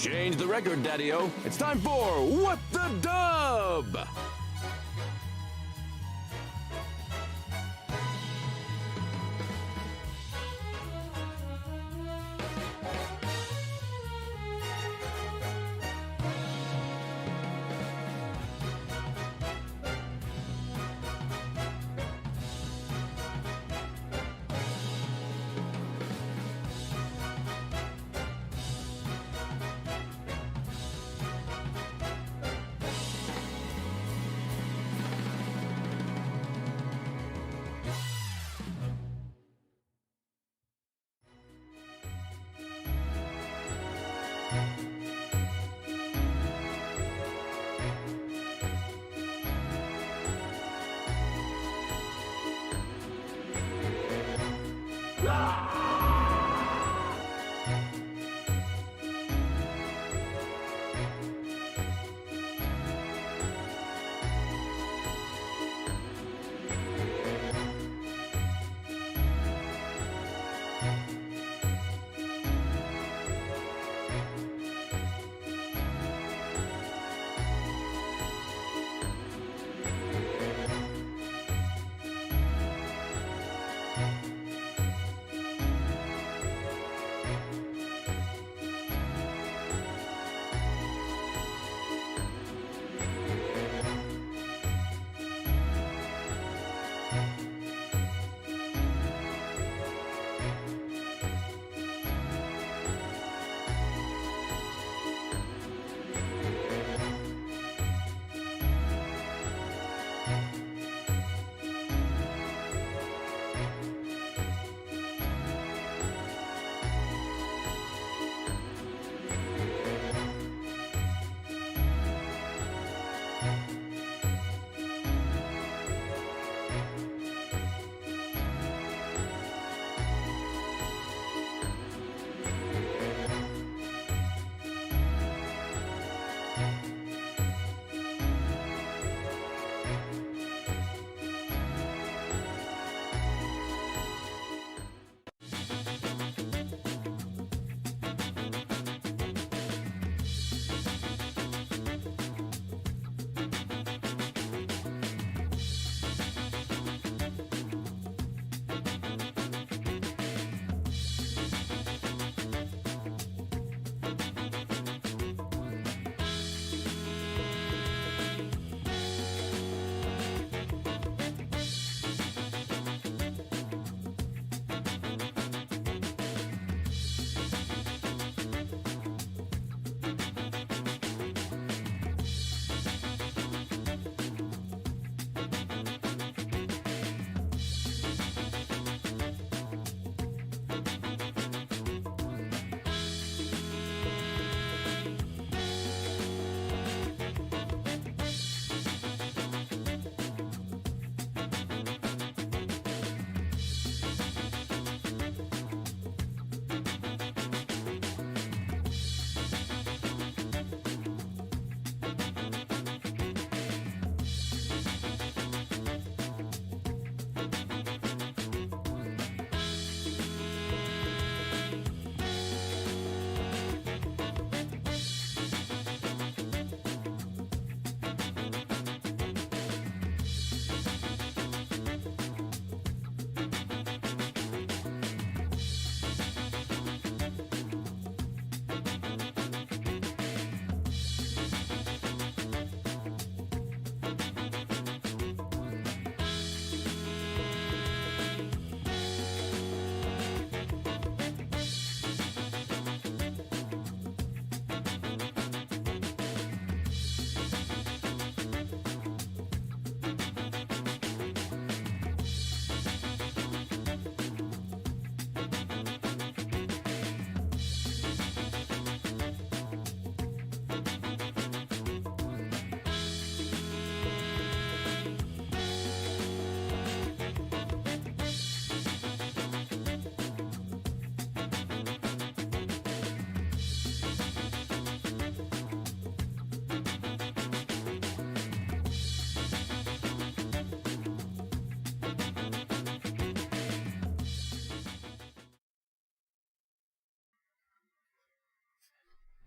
Change the record, Daddy-O. It's time for What the Dub!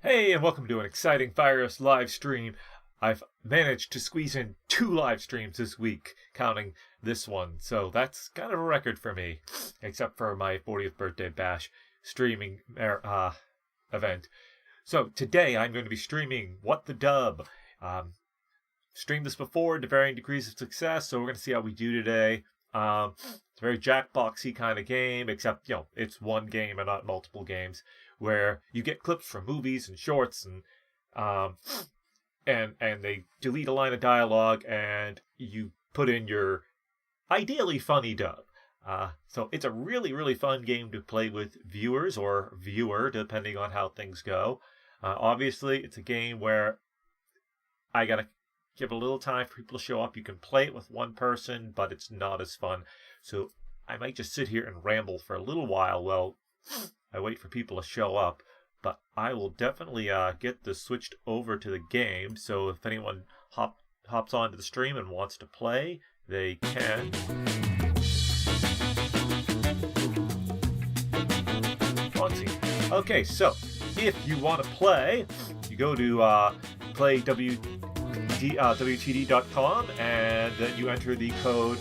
Hey, and welcome to an exciting FireRiffs live stream. I've managed to squeeze in 2 live streams this week, counting this one. So that's kind of a record for me, except for my 40th birthday bash streaming event. So today I'm going to be streaming What the Dub. Streamed this before to varying degrees of success, so we're going to see how we do today. It's a very Jackboxy kind of game, except, it's one game and not multiple games, where you get clips from movies and shorts and they delete a line of dialogue and you put in your ideally funny dub. So it's a really, really fun game to play with viewers or viewer, depending on how things go. Obviously, it's a game where I gotta give a little time for people to show up. You can play it with one person, but it's not as fun. So I might just sit here and ramble for a little while I wait for people to show up. But I will definitely get this switched over to the game. So if anyone hops onto the stream and wants to play, they can. Okay, so if you want to play, you go to play WTD.com and then you enter the code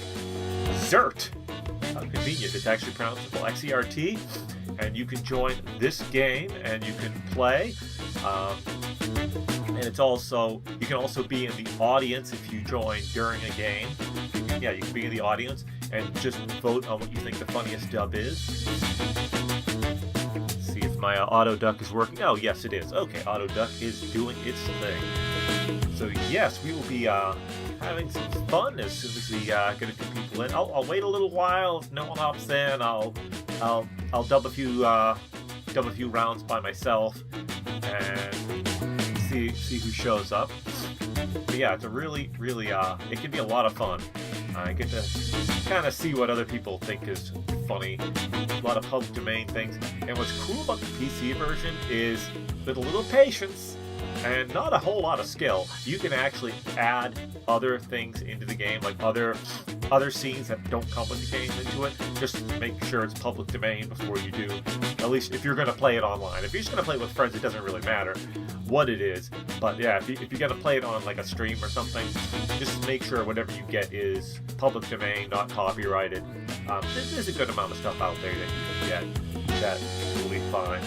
XERT. How convenient. It's actually pronounceable XERT. And you can join this game and you can play. And it's also, you can also be in the audience if you join during a game. You can be in the audience and just vote on what you think the funniest dub is. See if my auto duck is working. Oh, yes, it is. Okay, auto duck is doing its thing. So yes, we will be having some fun as soon as we get a few people in. I'll wait a little while. If no one hops in, I'll dub a few rounds by myself and see who shows up. But yeah, it's a really it can be a lot of fun. I get to kind of see what other people think is funny. A lot of public domain things. And what's cool about the PC version is with a little patience and not a whole lot of skill, you can actually add other things into the game, like other scenes that don't come with the game into it. Just make sure it's public domain before you do. At least if you're going to play it online. If you're just going to play it with friends, it doesn't really matter what it is. But yeah, if you're going to play it on like a stream or something, just make sure whatever you get is public domain, not copyrighted. There's a good amount of stuff out there that you can get that will be fine.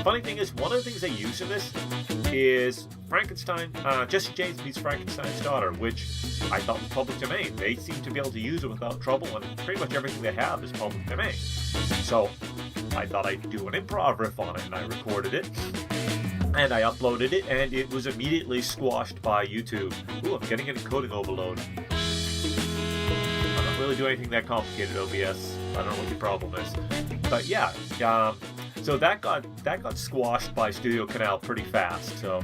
Funny thing is, one of the things they use in this is Frankenstein, Jesse James Meets Frankenstein's Daughter, which I thought was public domain. They seem to be able to use it without trouble, and pretty much everything they have is public domain. So I thought I'd do an improv riff on it, and I recorded it, and I uploaded it, and it was immediately squashed by YouTube. Ooh, I'm getting an encoding overload. I'm not really doing anything that complicated, OBS. I don't know what your problem is. But yeah, so that got squashed by Studio Canal pretty fast. So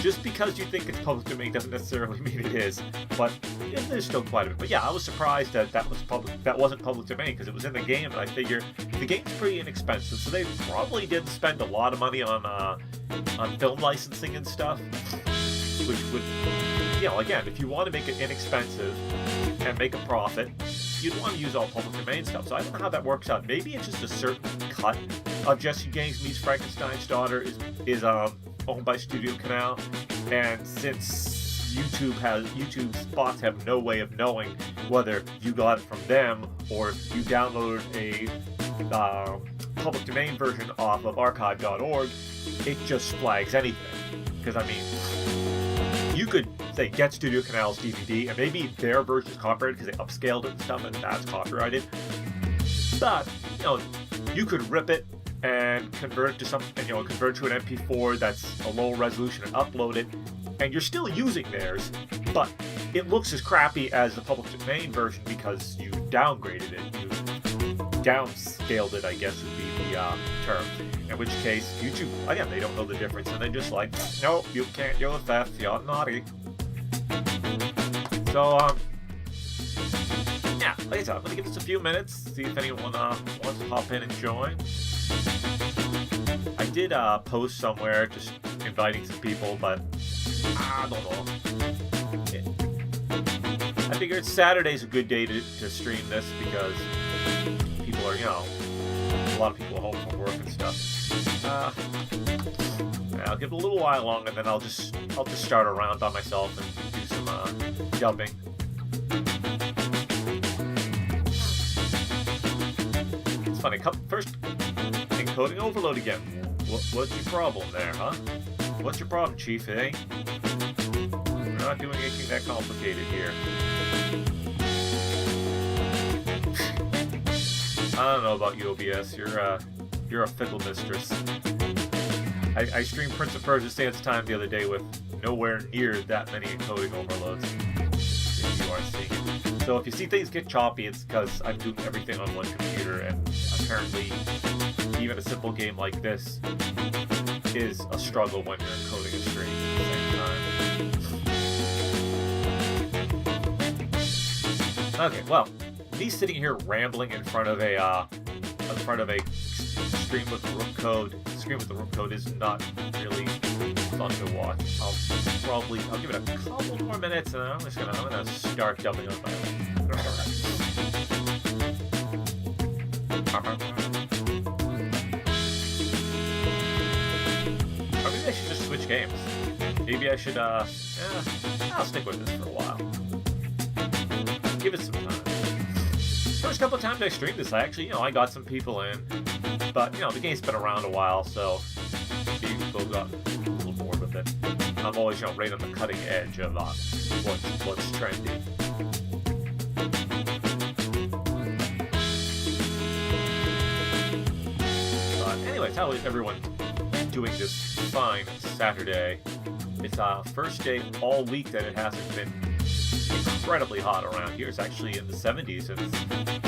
just because you think it's public domain doesn't necessarily mean it is. But there's still quite a bit. But yeah, I was surprised that wasn't public domain because it was in the game, and I figure the game's pretty inexpensive, so they probably didn't spend a lot of money on film licensing and stuff. Which would, again, if you want to make it inexpensive and make a profit, you'd want to use all public domain stuff. So I don't know how that works out. Maybe it's just a certain cut of Jesse James Meets Frankenstein's Daughter is owned by Studio Canal, and since YouTube spots have no way of knowing whether you got it from them or if you downloaded a public domain version off of archive.org, it just flags anything. Because you could say get Studio Canal's DVD, and maybe their version is copyrighted because they upscaled it and stuff, and that's copyrighted. But you could rip it and convert it to something, convert to an MP4 that's a low resolution and upload it, and you're still using theirs, but it looks as crappy as the public domain version because you downgraded it, you downscaled it, I guess would be the term. In which case, YouTube, again, they don't know the difference, and they're just like, no, you can't do that, you're naughty. So, yeah, like I said, I'm going to give this a few minutes, see if anyone wants to hop in and join. I did post somewhere just inviting some people, but I don't know. I figured Saturday's a good day to stream this because people are, a lot of people are home from work and stuff. I'll give it a little while longer, and then I'll just start around by myself and do some dubbing. It's funny. First, encoding overload again. What's your problem there, huh? What's your problem, Chief? We're not doing anything that complicated here. I don't know about you, OBS. You're a fickle mistress. I streamed Prince of Persia: Sands of Time the other day with nowhere near that many encoding overloads. If you are seeing it. So if you see things get choppy, it's because I'm doing everything on one computer, and apparently even a simple game like this is a struggle when you're encoding a stream at the same time. Okay, well, me sitting here rambling in front of a screen with the room code is not really fun to watch. I'll give it a couple more minutes, and I'm gonna start dubbing on my own. Or maybe I should just switch games. Maybe I should I'll stick with this for a while. Give it some time. First couple of times I streamed this, I got some people in, but the game's been around a while, so maybe people got a little bored with it. I'm always right on the cutting edge of what's trendy. Anyways, how is everyone doing this fine Saturday? It's first day all week that it hasn't been incredibly hot around here. It's actually in the 70s, and it's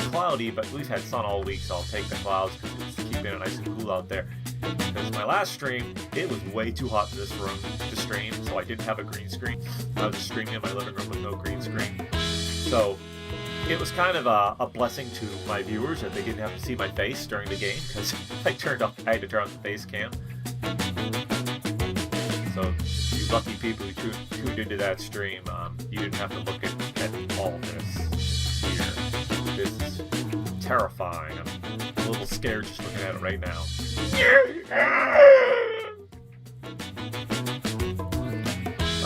cloudy, but we've had sun all week, so I'll take the clouds because it's keeping it nice and cool out there. Because my last stream, it was way too hot in this room to stream, so I didn't have a green screen. I was just streaming in my living room with no green screen. So it was kind of a blessing to my viewers that they didn't have to see my face during the game, because I had to turn on the face cam. So you lucky people who tuned into that stream, you didn't have to look at all this here. This is terrifying. I'm a little scared just looking at it right now.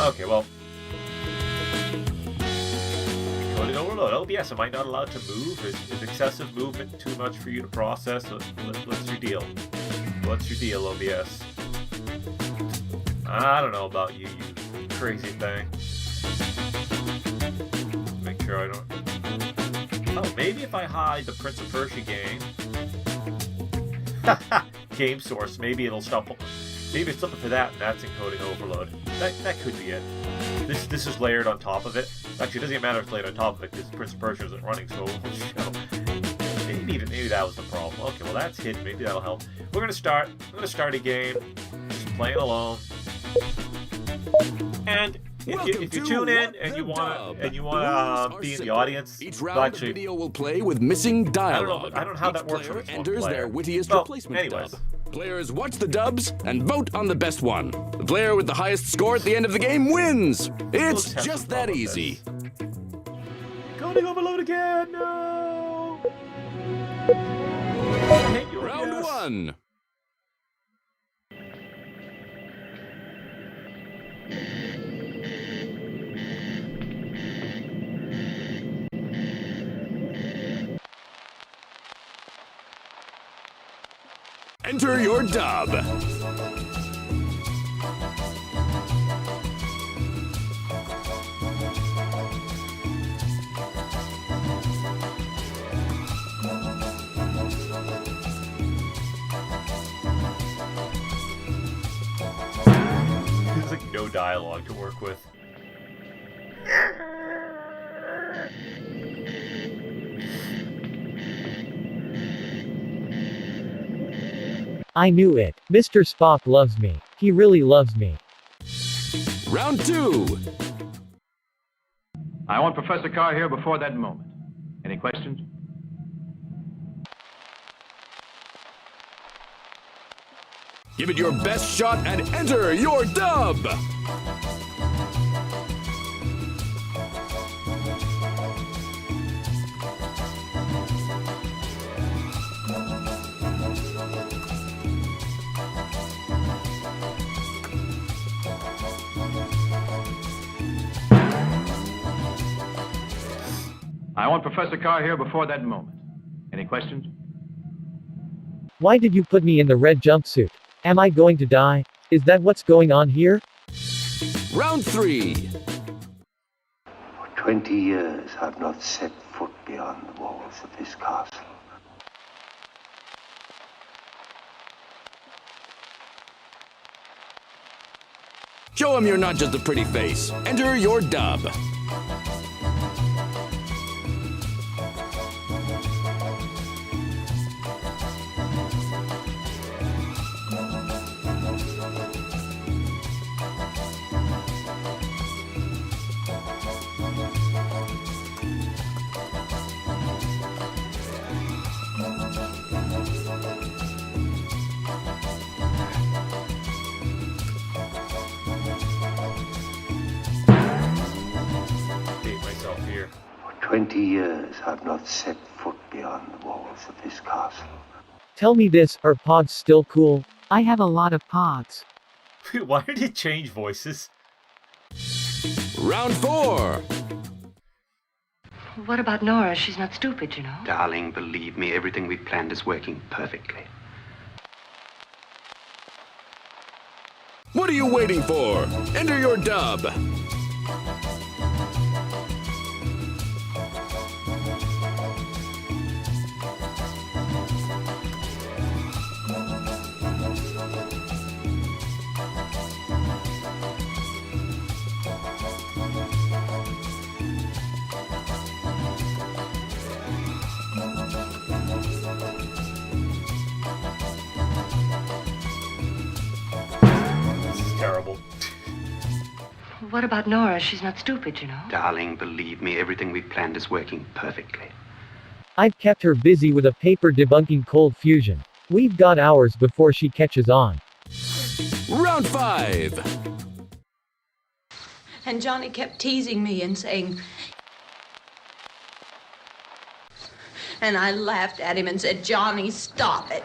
Okay, well. Encoding overload. OBS, am I not allowed to move? Is excessive movement too much for you to process? What's your deal? What's your deal, OBS? I don't know about you crazy thing. Make sure I don't... Oh, maybe if I hide the Prince of Persia game... Game source, maybe it'll stop... Maybe it's looking for that, and that's encoding overload. That could be it. This is layered on top of it. Actually, it doesn't even matter if it's layered on top of it, because Prince of Persia isn't running, so... Maybe that was the problem. Okay, well that's hidden. Maybe that'll help. I'm gonna start a game. Just playing alone. And if you tune in and you want to be in the audience, each round the video will play with missing dialogue. I don't know how that works. Player enters their wittiest replacement dub. Players watch the dubs and vote on the best one. The player with the highest score at the end of the game wins. It's just that easy. Coding overload again. No. Round one. Enter your dub. There's like no dialogue to work with. I knew it. Mr. Spock loves me. He really loves me. Round two. I want Professor Carr here before that moment. Any questions? Give it your best shot and enter your dub. I want Professor Carr here before that moment. Any questions? Why did you put me in the red jumpsuit? Am I going to die? Is that what's going on here? Round 3. For 20 years, I've not set foot beyond the walls of this castle. Show him you're not just a pretty face. Enter your dub. Here. For 20 years, I've not set foot beyond the walls of this castle. Tell me this, are pods still cool? I have a lot of pods. Why did it change voices? Round 4. What about Nora? She's not stupid, you know. Darling, believe me, everything we've planned is working perfectly. What are you waiting for? Enter your dub. Terrible. What about Nora? She's not stupid, you know. Darling, believe me, everything we've planned is working perfectly. I've kept her busy with a paper debunking cold fusion. We've got hours before she catches on. Round 5. And Johnny kept teasing me and saying... And I laughed at him and said, Johnny, stop it.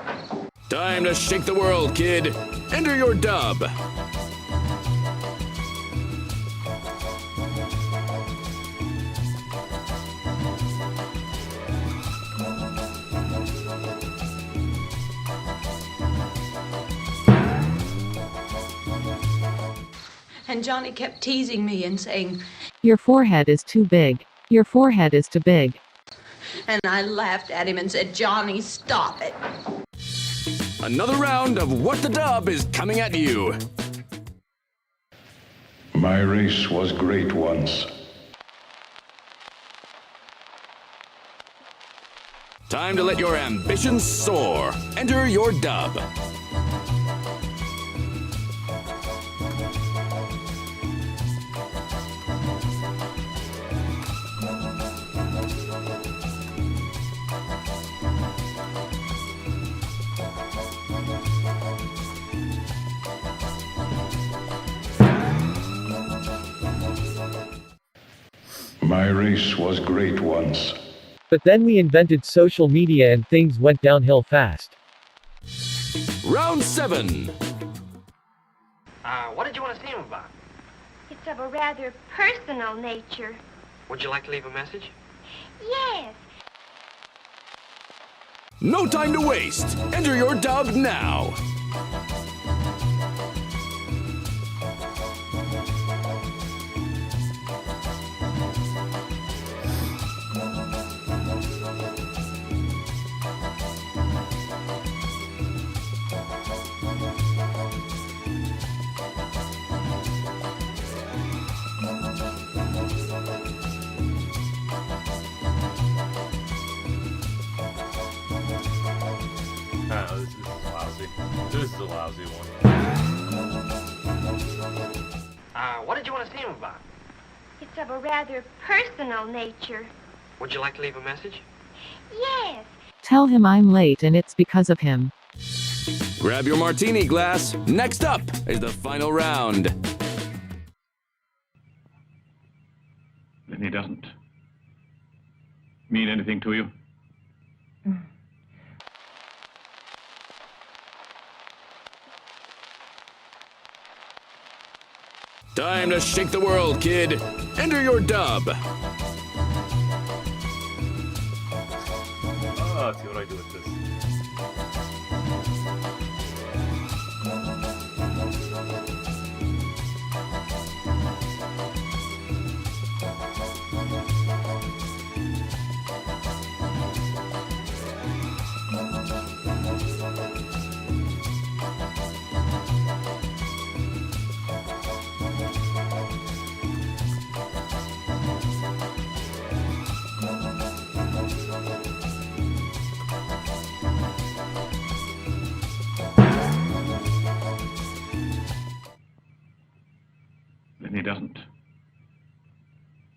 Time to shake the world, kid. Enter your dub. And Johnny kept teasing me and saying, Your forehead is too big. Your forehead is too big. And I laughed at him and said, Johnny, stop it. Another round of What the Dub is coming at you. My race was great once. Time to let your ambitions soar. Enter your dub. My race was great once. But then we invented social media and things went downhill fast. Round 7. What did you want to see him about? It's of a rather personal nature. Would you like to leave a message? Yes. No time to waste. Enter your dub now. This is a lousy one. What did you want to see him about? It's of a rather personal nature. Would you like to leave a message? Yes. Tell him I'm late and it's because of him. Grab your martini glass. Next up is the final round. Then he doesn't mean anything to you? Time to shake the world, kid. Enter your dub. Let's see what I do with this. Then he doesn't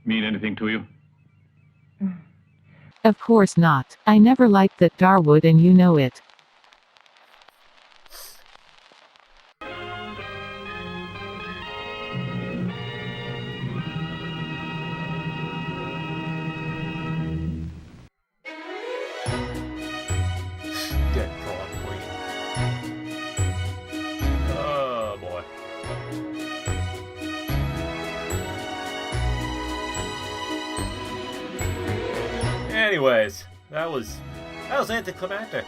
mean anything to you? Of course not. I never liked that Darwood and you know it. Dead prawn queen. Oh boy. Anyways, that was anticlimactic.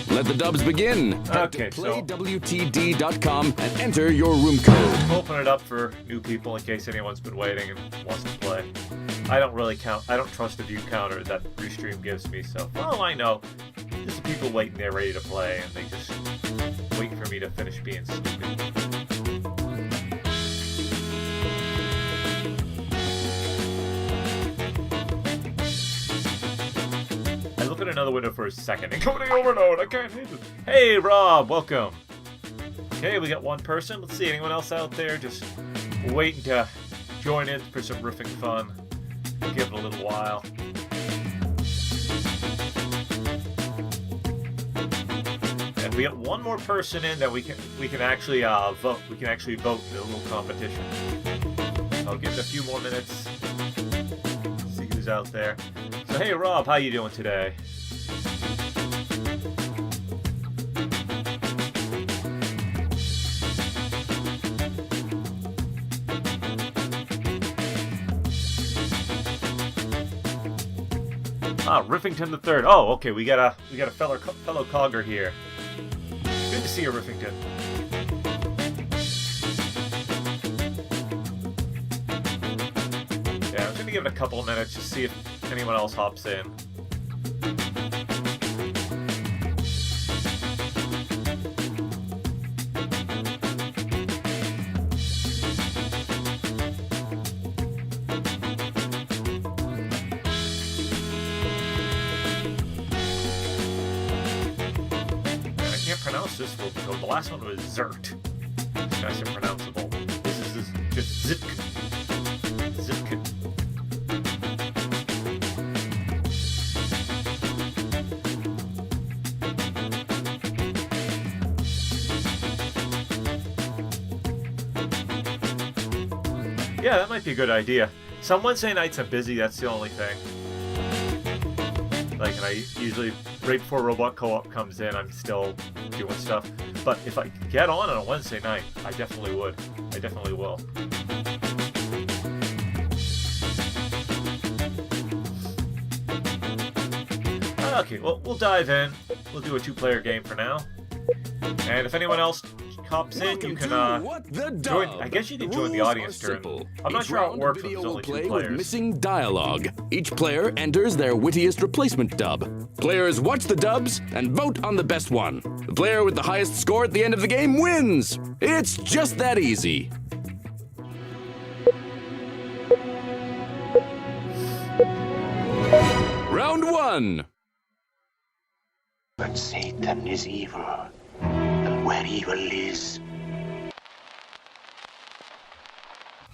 Let the dubs begin. Okay, Play so WTD.com and enter your room code. open it up for new people in case anyone's been waiting and wants to play. I don't trust the view counter that Restream gives me, so for all I know, there's people waiting there ready to play and they just wait for me to finish being stupid. I look at another window for a second and go to the overload. I can't handle it. Hey Rob, welcome. Okay, we got one person. Let's see, anyone else out there just waiting to join in for some riffing fun? Give it a little while. And if we get one more person in, then we can actually vote. We can actually vote in a little competition. I'll give it a few more minutes. See who's out there. So hey Rob, how you doing today? Riffington the Third. Oh, okay. We got a fellow cogger here. Good to see you, Riffington. Yeah, I'm gonna give it a couple of minutes to see if anyone else hops in. This will, the last one was Zert. It's nice and pronounceable. This is just Zitk. Zitk. Yeah, that might be a good idea. Some Wednesday nights I'm busy, that's the only thing. Like, and I usually, right before Robot Co-op comes in, I'm still doing stuff. But if I get on a Wednesday night, I definitely would. I definitely will. Okay, well, we'll dive in. We'll do a two-player game for now. And if anyone else hops in, you can join. I guess you can join the audience during. I'm not sure how it works when there's only two players. With missing dialogue. Each player enters their wittiest replacement dub. Players watch the dubs and vote on the best one. The player with the highest score at the end of the game wins. It's just that easy. Round one. But Satan is evil, and where evil is...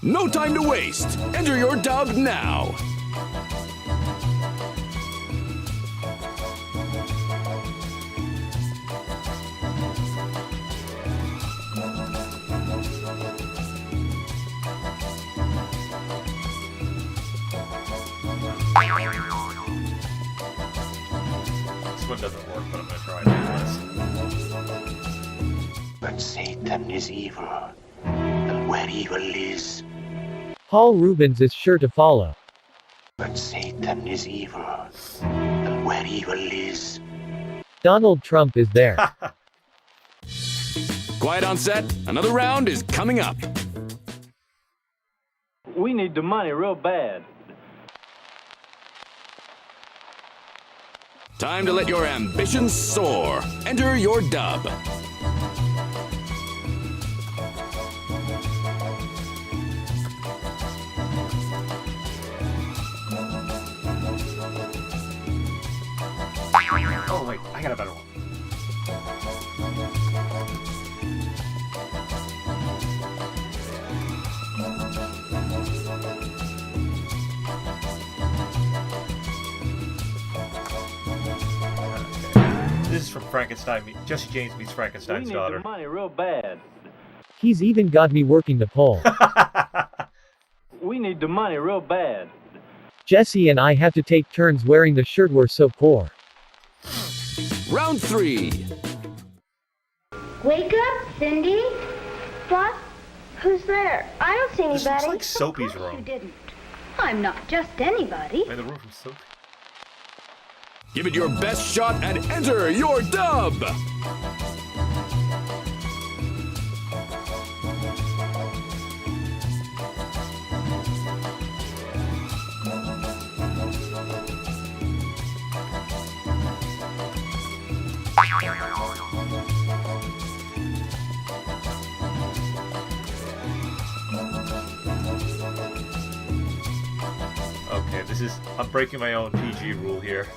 No time to waste. Enter your dub now. This one doesn't work, but I'm gonna try it anyways. But Satan is evil, and where evil is... Paul Rubens is sure to follow. But Satan is evil, and where evil is... Donald Trump is there. Quiet on set. Another round is coming up. We need the money real bad. Time to let your ambitions soar. Enter your dub. Oh wait, I got a better one. This is from Frankenstein. Jesse James meets Frankenstein's daughter. We need the money real bad. He's even got me working the pole. We need the money real bad. Jesse and I have to take turns wearing the shirt, we're so poor. Round 3. Wake up, Cindy. What? Who's there? I don't see This anybody. looks like Soapy's You room. didn't. I'm not just anybody. Wait, the room from Soapy. Give it your best shot and enter your dub. Okay, I'm breaking my own PG rule here.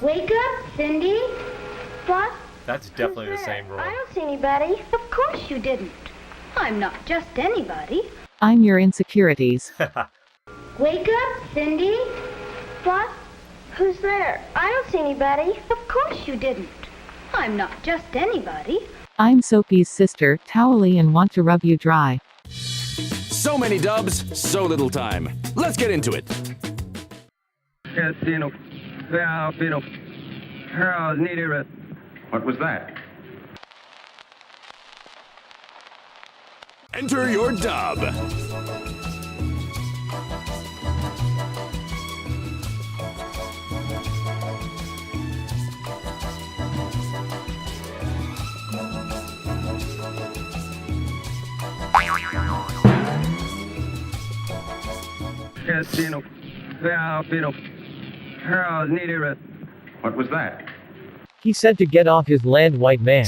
Wake up, Cindy. What? That's definitely the same rule. I don't see anybody. Of course you didn't. I'm not just anybody. I'm your insecurities. Wake up, Cindy. What? Who's there? I don't see anybody. Of course you didn't. I'm not just anybody. I'm Soapy's sister, Towely, and want to rub you dry. So many dubs, so little time. Let's get into it. What was that? Enter your dub. What was that? He said to get off his land, white man.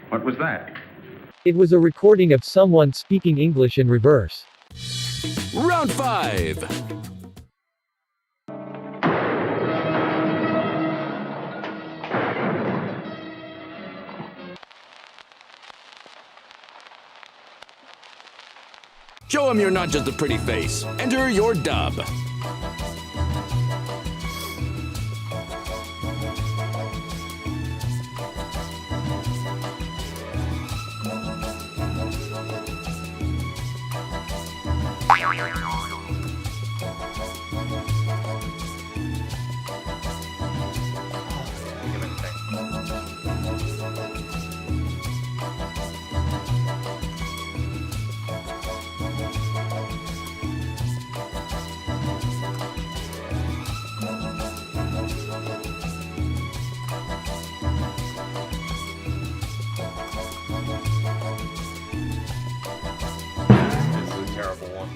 What was that? It was a recording of someone speaking English in reverse. Round 5. Show him you're not just a pretty face. Enter your dub. It's terrible.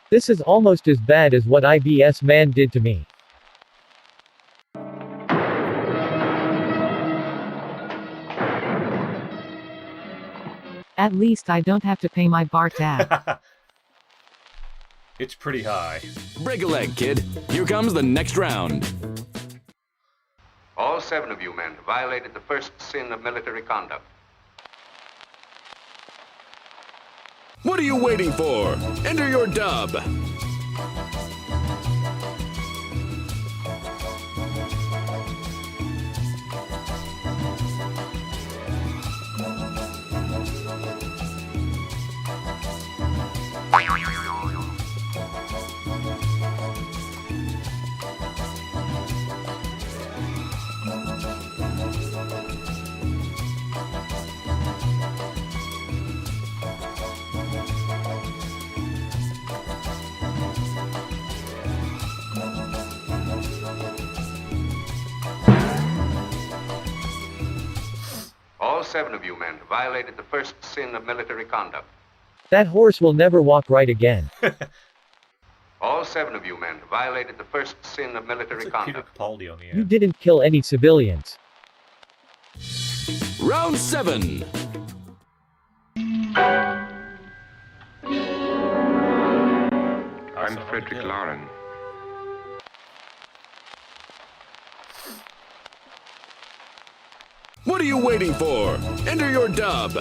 This is almost as bad as what IBS man did to me. At least I don't have to pay my bar tab. It's pretty high. Break a leg, kid. Here comes the next round. All 7 of you men violated the first sin of military conduct. What are you waiting for? Enter your dub. 7 of you men violated the first sin of military conduct. That horse will never walk right again. All 7 of you men violated the first sin of military conduct. Capaldi on the You didn't kill any civilians. Round 7. I'm Frederick Lauren. What are you waiting for? Enter your dub.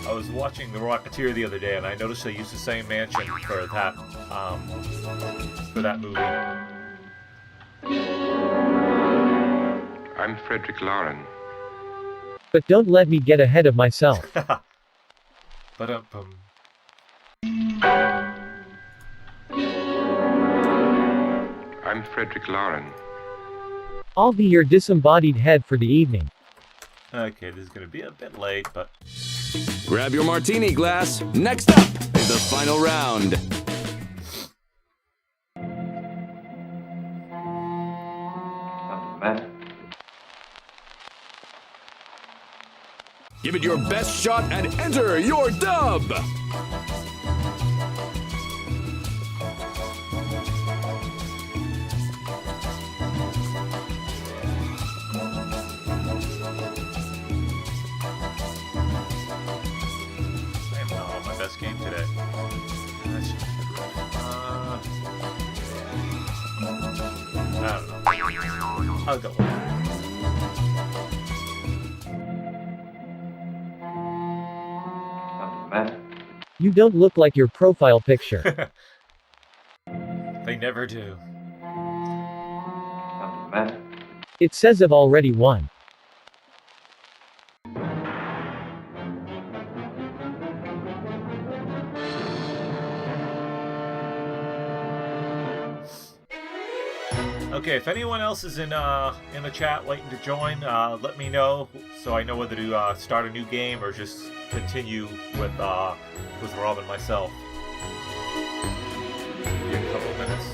I was watching The Rocketeer the other day, and I noticed they used the same mansion for that movie. I'm Frederick Lauren. But don't let me get ahead of myself. I'm Frederick Lauren. I'll be your disembodied head for the evening. Okay, this is gonna be a bit late, but... Grab your martini glass. Next up is the final round. Give it your best shot and enter your dub! Best game today. That's just I don't know. I'll go with that. You don't look like your profile picture. They never do. It says I've already won. Okay, if anyone else is in the chat waiting to join, let me know so I know whether to start a new game or just continue with Rob and myself. Give a couple of minutes.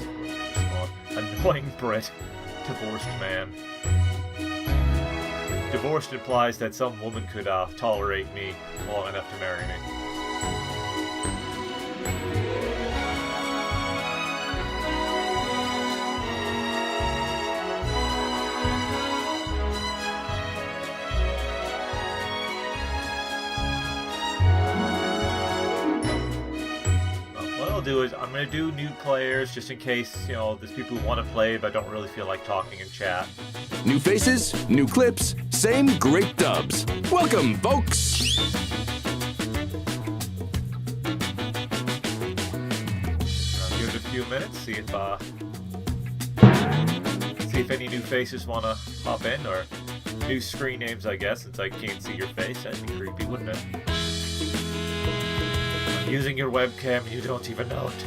Annoying Brit, divorced man. Divorced implies that some woman could tolerate me long enough to marry me. Do is I'm going to do new players just in case, you know, there's people who want to play but don't really feel like talking in chat. New faces, new clips, same great dubs. Welcome, folks! I'll give it a few minutes, see if any new faces want to hop in, or new screen names, I guess, since I can't see your face. That'd be creepy, wouldn't it? Using your webcam, you don't even know it.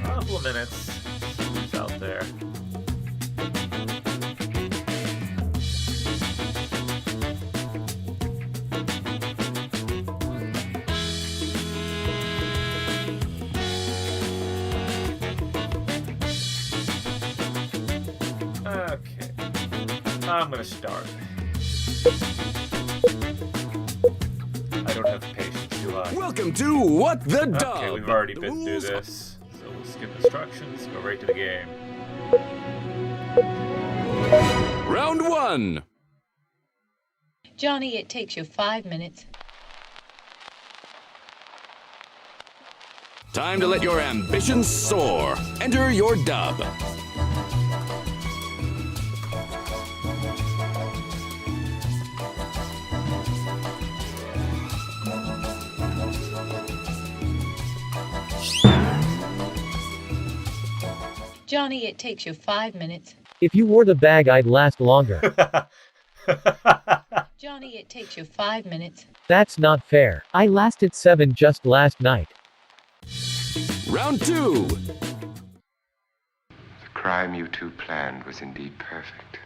Couple of minutes. Who's out there? Okay, I'm gonna start. I don't have the patience, do I? Welcome to What the Dub! Okay, we've already been through this, so we'll skip instructions, go right to the game. Round 1! Johnny, it takes you 5 minutes. Time to let your ambitions soar. Enter your dub. Johnny, it takes you 5 minutes. If you wore the bag, I'd last longer. Johnny, it takes you 5 minutes. That's not fair. I lasted 7 just last night. Round 2. The crime you two planned was indeed perfect.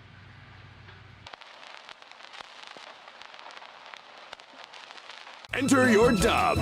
Enter your dub.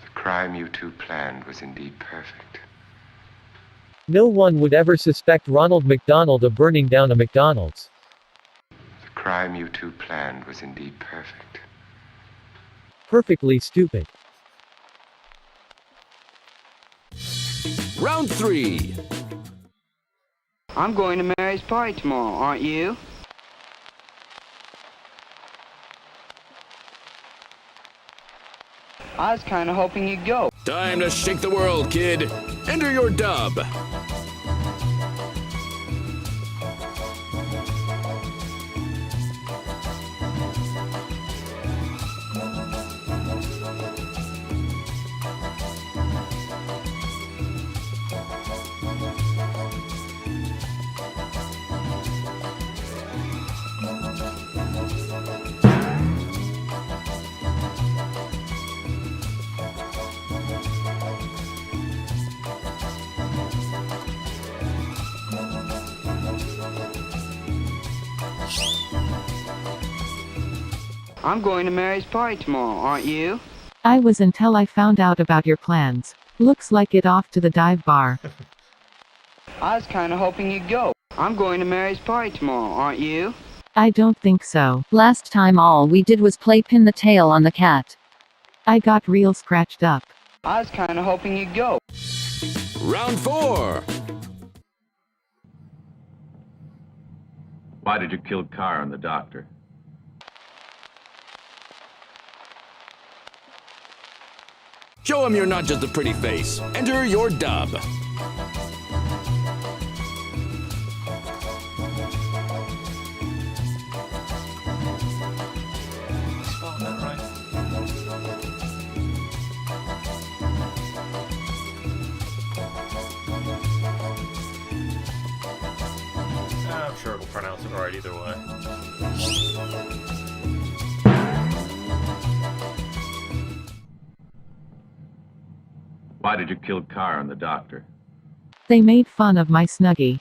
The crime you two planned was indeed perfect. No one would ever suspect Ronald McDonald of burning down a McDonald's. The crime you two planned was indeed perfect. Perfectly stupid. Round 3. I'm going to Mary's party tomorrow, aren't you? I was kind of hoping you'd go. Time to shake the world, kid. Enter your dub. I'm going to Mary's party tomorrow, aren't you? I was until I found out about your plans. Looks like it off to the dive bar. I was kind of hoping you'd go. I'm going to Mary's party tomorrow, aren't you? I don't think so. Last time all we did was play pin the tail on the cat. I got real scratched up. I was kind of hoping you'd go. Round 4. Why did you kill Carr and the doctor? Show him you're not just a pretty face. Enter your dub. Spelled that right. I'm sure it'll pronounce it right either way. Why did you kill Carr and the doctor? They made fun of my Snuggie.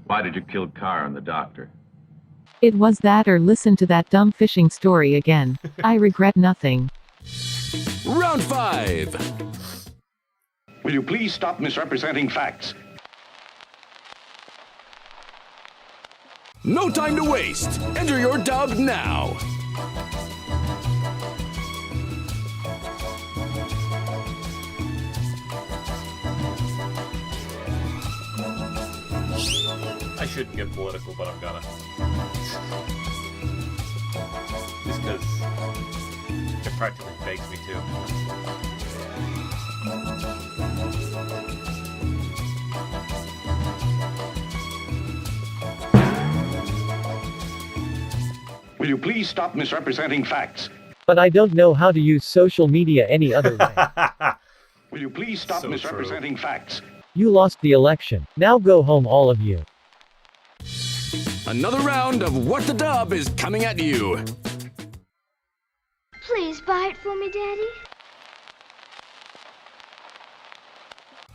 Why did you kill Carr and the doctor? It was that or listen to that dumb fishing story again. I regret nothing. Round 5. Will you please stop misrepresenting facts? No time to waste. Enter your dub now. I shouldn't get political, but I'm gonna. Just because it practically begs me to. Will you please stop misrepresenting facts? But I don't know how to use social media any other way. Will you please stop misrepresenting facts? You lost the election. Now go home, all of you. Another round of What the Dub is coming at you. Please buy it for me, Daddy.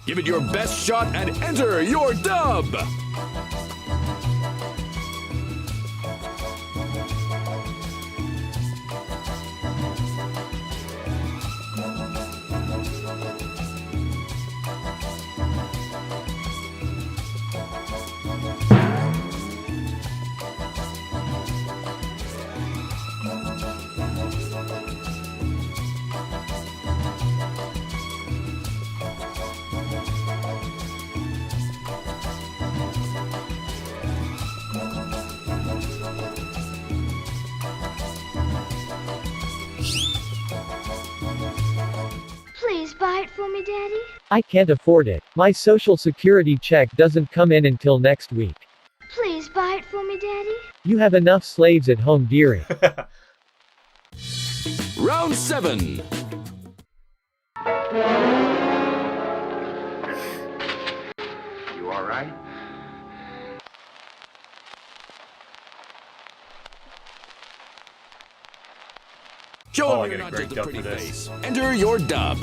Give it your best shot and enter your dub. Please buy it for me, Daddy. I can't afford it. My social security check doesn't come in until next week. Please buy it for me, Daddy. You have enough slaves at home, dearie. Round 7. You all right? Show Oh, I him you're got a not great just a dub pretty for this. face. Enter your dub.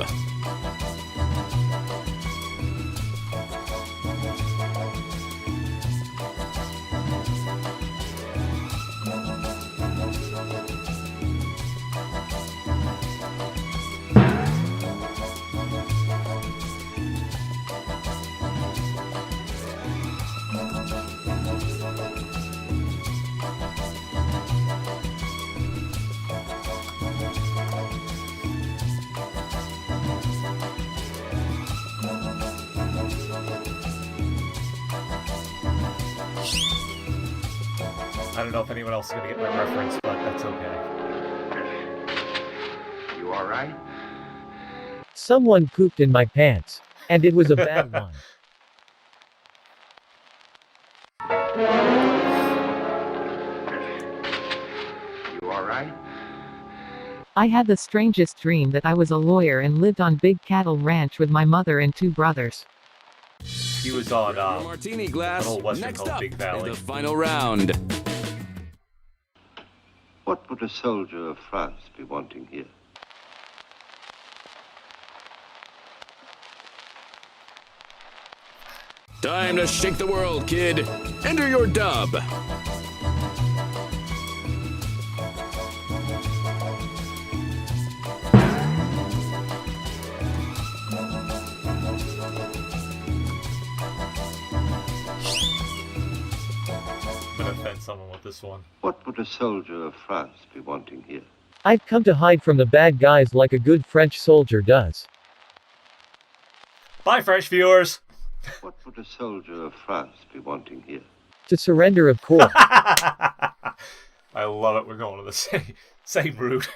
I don't know if anyone else is going to get my reference, but that's okay. You all right? Someone pooped in my pants. And it was a bad one. You all right? I had the strangest dream that I was a lawyer and lived on Big Cattle Ranch with my mother and 2 brothers. He was on Your martini glass. the whole western Next called up Big is Valley. the final round. What would a soldier of France be wanting here? Time to shake the world, kid. Enter your dub. I'm going to offend someone with this one. What would a soldier of France be wanting here? I've come to hide from the bad guys like a good French soldier does. Bye, French viewers! What would a soldier of France be wanting here? To surrender, of course. I love it. We're going to the same route.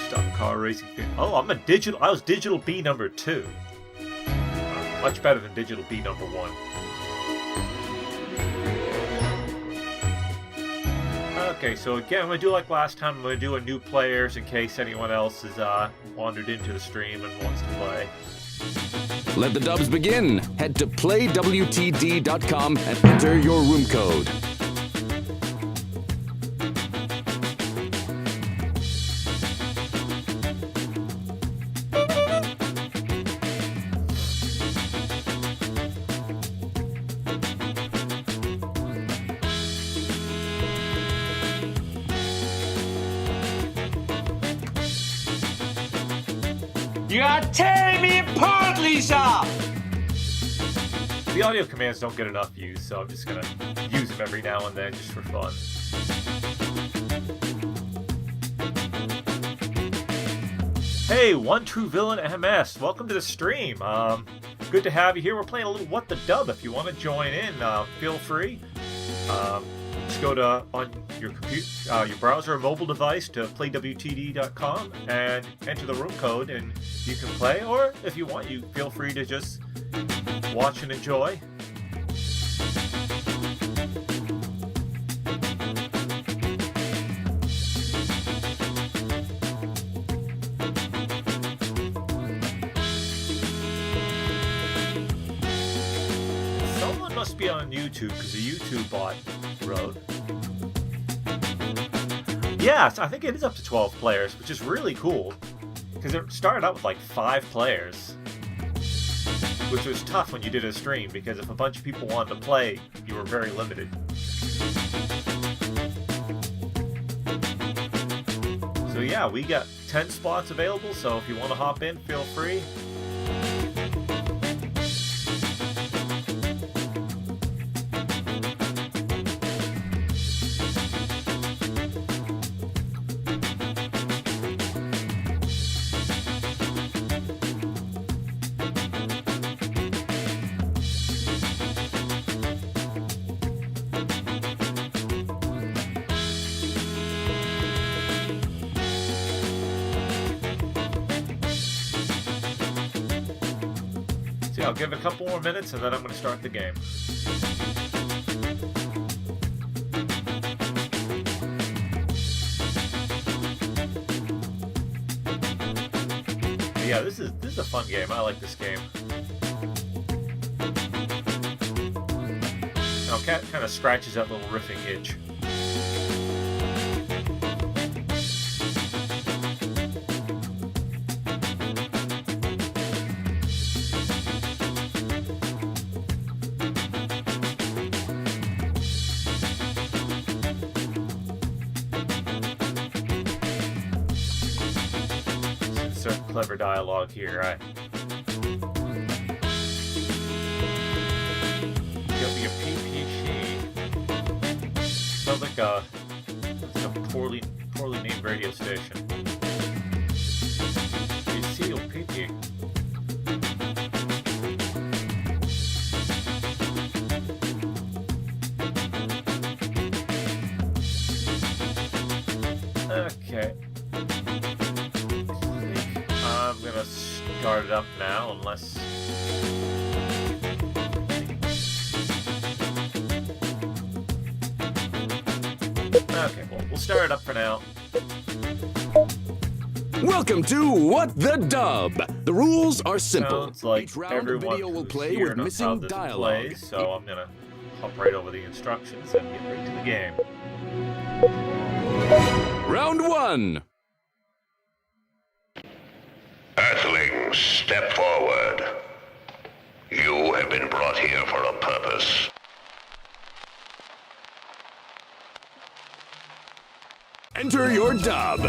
Stock car racing. Oh, I was digital B number 2. Much better than digital B number 1. Okay, so again, I'm going to do like last time. I'm going to do a new players in case anyone else has wandered into the stream and wants to play. Let the dubs begin. Head to playwtd.com and enter your room code. You are tearing me apart, Lisa! The audio commands don't get enough use, so I'm just going to use them every now and then just for fun. Hey, One True Villain MS, welcome to the stream. Good to have you here. We're playing a little What the Dub. If you want to join in, feel free. Just go to on your computer, your browser or mobile device to playwtd.com and enter the room code, and you can play. Or if you want, you feel free to just watch and enjoy. Someone must be on YouTube because the YouTube bot wrote. Yeah, I think it is up to 12 players, which is really cool. Because it started out with like 5 players. Which was tough when you did a stream, because if a bunch of people wanted to play, you were very limited. So yeah, we got 10 spots available, so if you want to hop in, feel free. I'll give it a couple more minutes and then I'm going to start the game. Yeah, this is a fun game. I like this game. Now, Cat kind of scratches that little riffing itch. Clever dialogue here, right? WPPC sounds like a poorly named radio station. COPP. Okay. I'm gonna start it up now, unless... Okay, well, we'll start it up for now. Welcome to What the Dub. The rules are simple. Sounds like each round everyone the video will play here with knows how missing this dialogue. plays, so I'm gonna hop right over the instructions and get right to the game. Round 1. Earthlings, step forward. You have been brought here for a purpose. Enter your dub.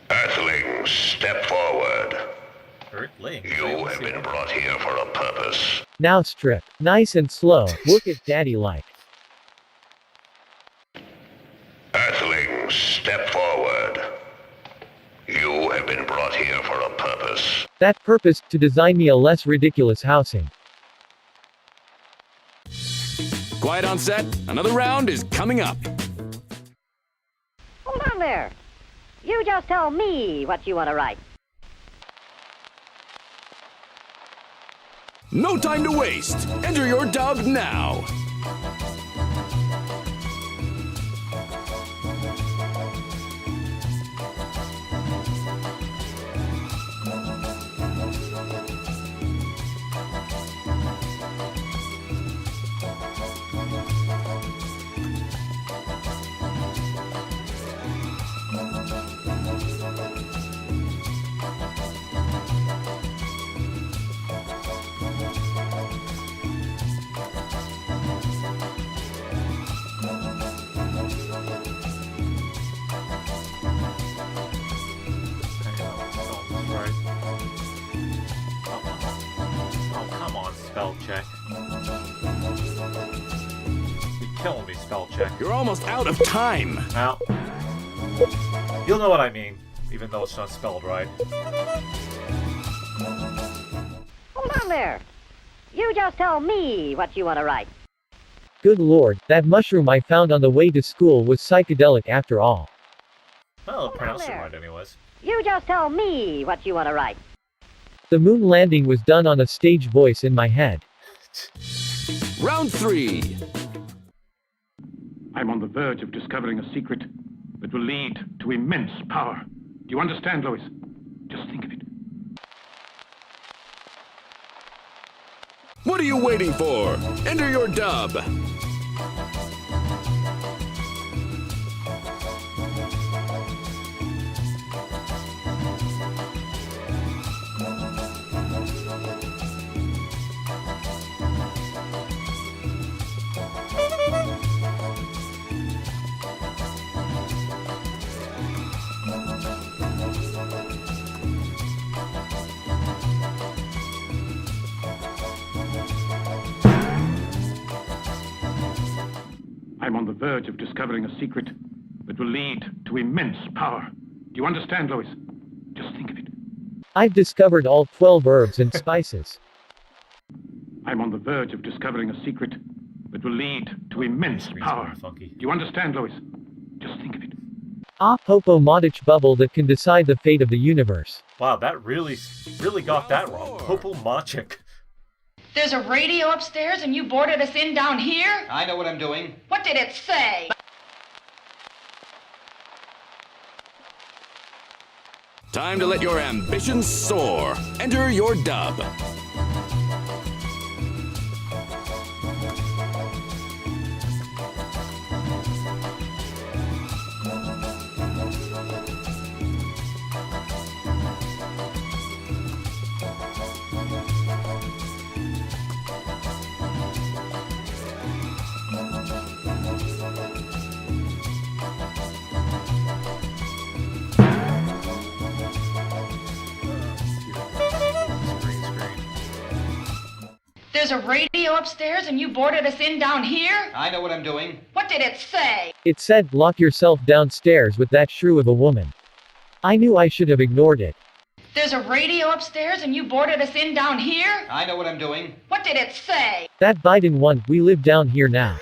Earthlings, step forward. Earthlings? You have been brought here for a purpose. Now strip. Nice and slow. Work it daddy-like. Earthlings, step forward. You have been brought here for a purpose. That purpose, to design me a less ridiculous housing. Quiet on set. Another round is coming up. Hold on there. You just tell me what you want to write. No time to waste. Enter your dub now. Oh, come on, spell check. You're killing me, spell check. You're almost out of time. Now, you'll know what I mean, even though it's not spelled right. Hold on there. You just tell me what you want to write. Good lord, that mushroom I found on the way to school was psychedelic after all. Well, pronounce it right anyways. You just tell me what you want to write. The moon landing was done on a stage voice in my head. Round 3. I'm on the verge of discovering a secret that will lead to immense power. Do you understand, Lois? Just think of it. What are you waiting for? Enter your dub. I'm on the verge of discovering a secret that will lead to immense power. Do you understand, Lois? Just think of it. I've discovered all 12 herbs and spices. I'm on the verge of discovering a secret that will lead to immense power. Do you understand, Lois? Just think of it. Ah, Popo Modich bubble that can decide the fate of the universe. Wow, that really got that wrong. Popo Machic. There's a radio upstairs and you boarded us in down here? I know what I'm doing. What did it say? Time to let your ambitions soar. Enter your dub. There's a radio upstairs and you boarded us in down here? I know what I'm doing. What did it say? It said, lock yourself downstairs with that shrew of a woman. I knew I should have ignored it. There's a radio upstairs and you boarded us in down here? I know what I'm doing. What did it say? That Biden one, we live down here now.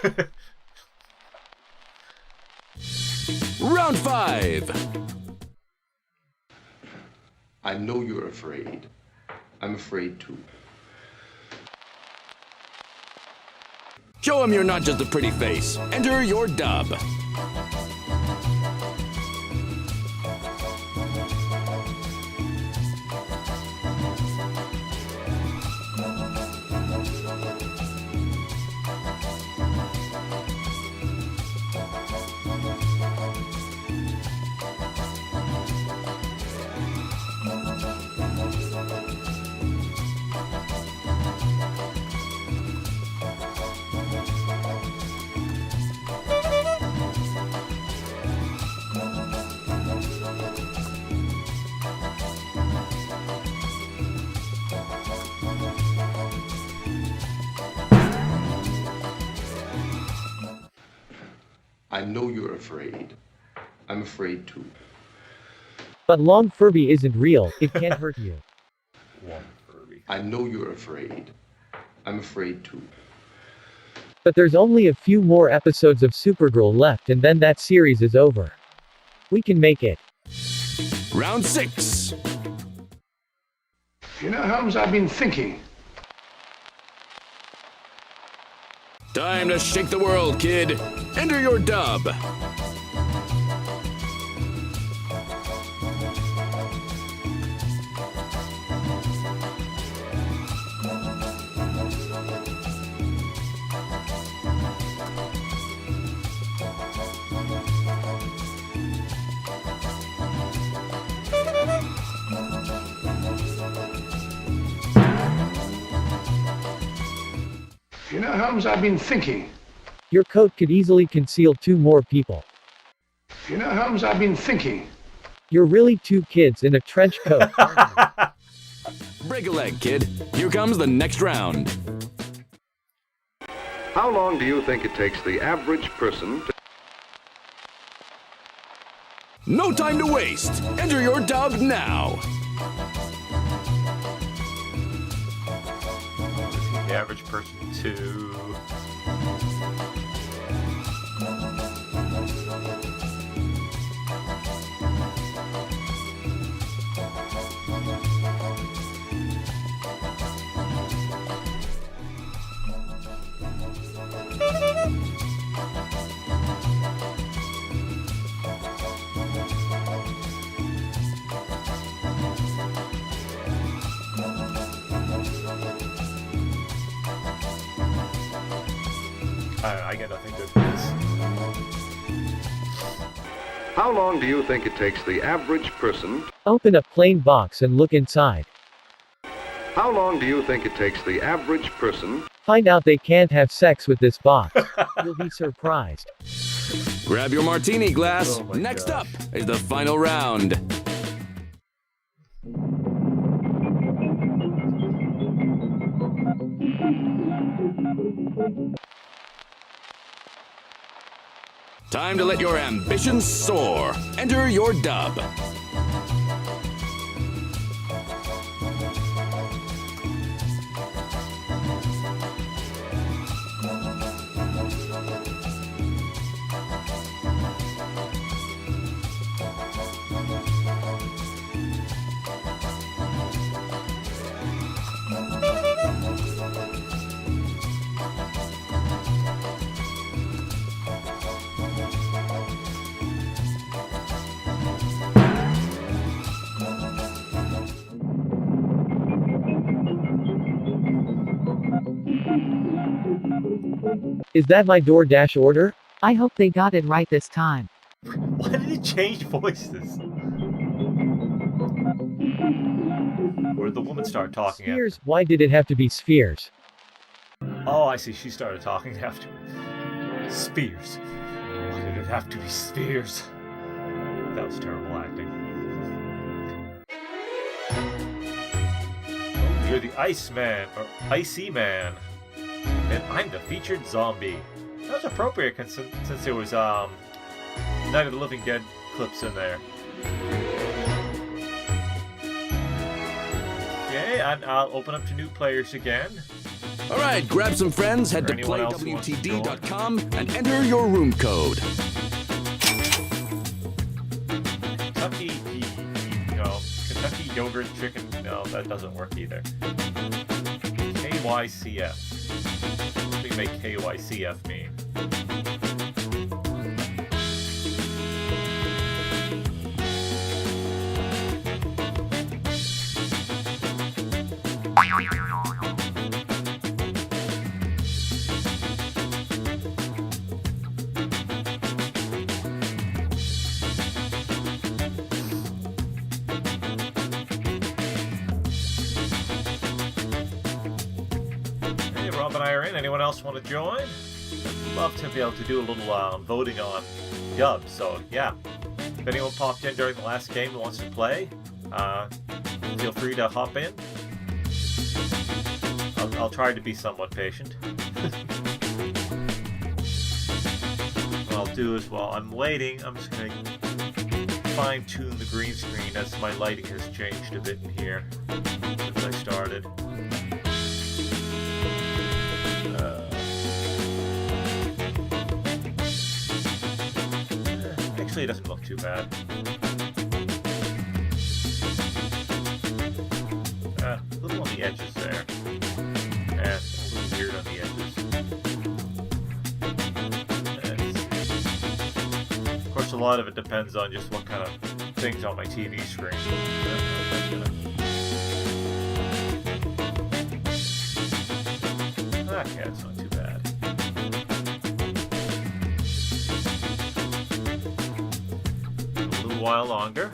Round 5. I know you're afraid. I'm afraid too. Show him you're not just a pretty face. Enter your dub. I know you're afraid. I'm afraid too. But Long Furby isn't real, it can't hurt you. I know you're afraid. I'm afraid too. But there's only a few more episodes of Supergirl left and then that series is over. We can make it. Round 6. You know, Holmes, I've been thinking. Time to shake the world, kid. Enter your dub. You know, Holmes, I've been thinking. Your coat could easily conceal 2 more people. You know, Holmes, I've been thinking. You're really 2 kids in a trench coat. Break a leg, kid. Here comes the next round. How long do you think it takes the average person to... No time to waste. Enter your dub now. The average person to... I get nothing good for this. How long do you think it takes the average person... Open a plain box and look inside. How long do you think it takes the average person... Find out they can't have sex with this box. You'll be surprised. Grab your martini glass. Oh Next up is the final round. Time to let your ambitions soar. Enter your dub. Is that my DoorDash order? I hope they got it right this time. Why did it change voices? Where did the woman start talking Spheres? Why did it have to be spheres? Oh, I see. She started talking after. Spears. Why did it have to be spears? That was terrible acting. Oh, you're the Iceman, or Icy Man. And I'm the featured zombie. That was appropriate since there was Night of the Living Dead clips in there. Okay, and I'll open up to new players again. All right, grab some friends, head to playwtd.com and enter your room code. Kentucky, Kentucky yogurt chicken. No, that doesn't work either. KYCF. What do you make KYCF mean? Rob and I are in. Anyone else want to join? I'd love to be able to do a little voting on dubs. So yeah, if anyone popped in during the last game and wants to play, feel free to hop in. I'll try to be somewhat patient. What I'll do is while I'm waiting, I'm just going to fine-tune the green screen as my lighting has changed a bit in here since I started. Actually, it doesn't look too bad. A little on the edges there. A little weird on the edges. Of course, a lot of it depends on just what kind of things on my TV screen. Okay, that's not too bad. A little while longer.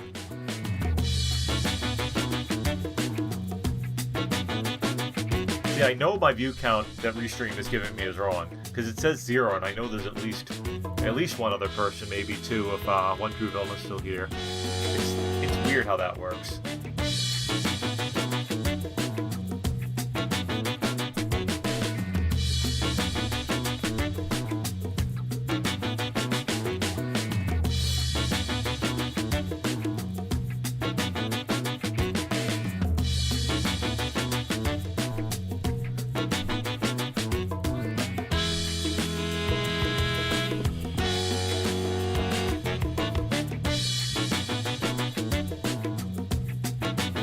See, I know my view count that Restream is giving me is wrong, because it says 0, and I know there's at least one other person, maybe two, if one True Villain is still here. It's weird how that works.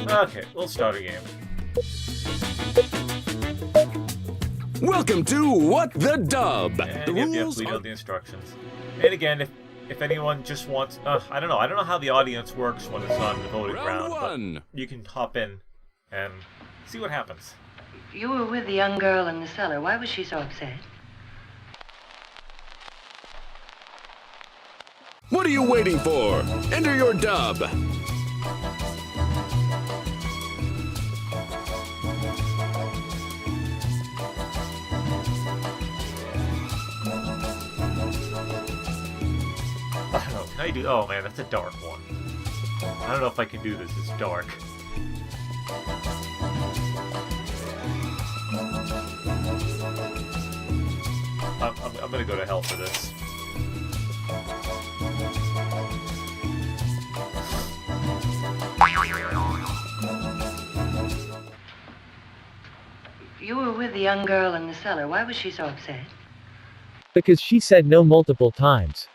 Okay, we'll start a game. Welcome to What the Dub. And we know the instructions. And again, if anyone just wants, I don't know how the audience works when it's not in the voting round, but you can hop in and see what happens. You were with the young girl in the cellar. Why was she so upset? What are you waiting for? Enter your dub. I don't know, can I do... Oh man, that's a dark one. I don't know if I can do this, it's dark. I'm gonna go to hell for this. You were with the young girl in the cellar. Why was she so upset? Because she said no multiple times.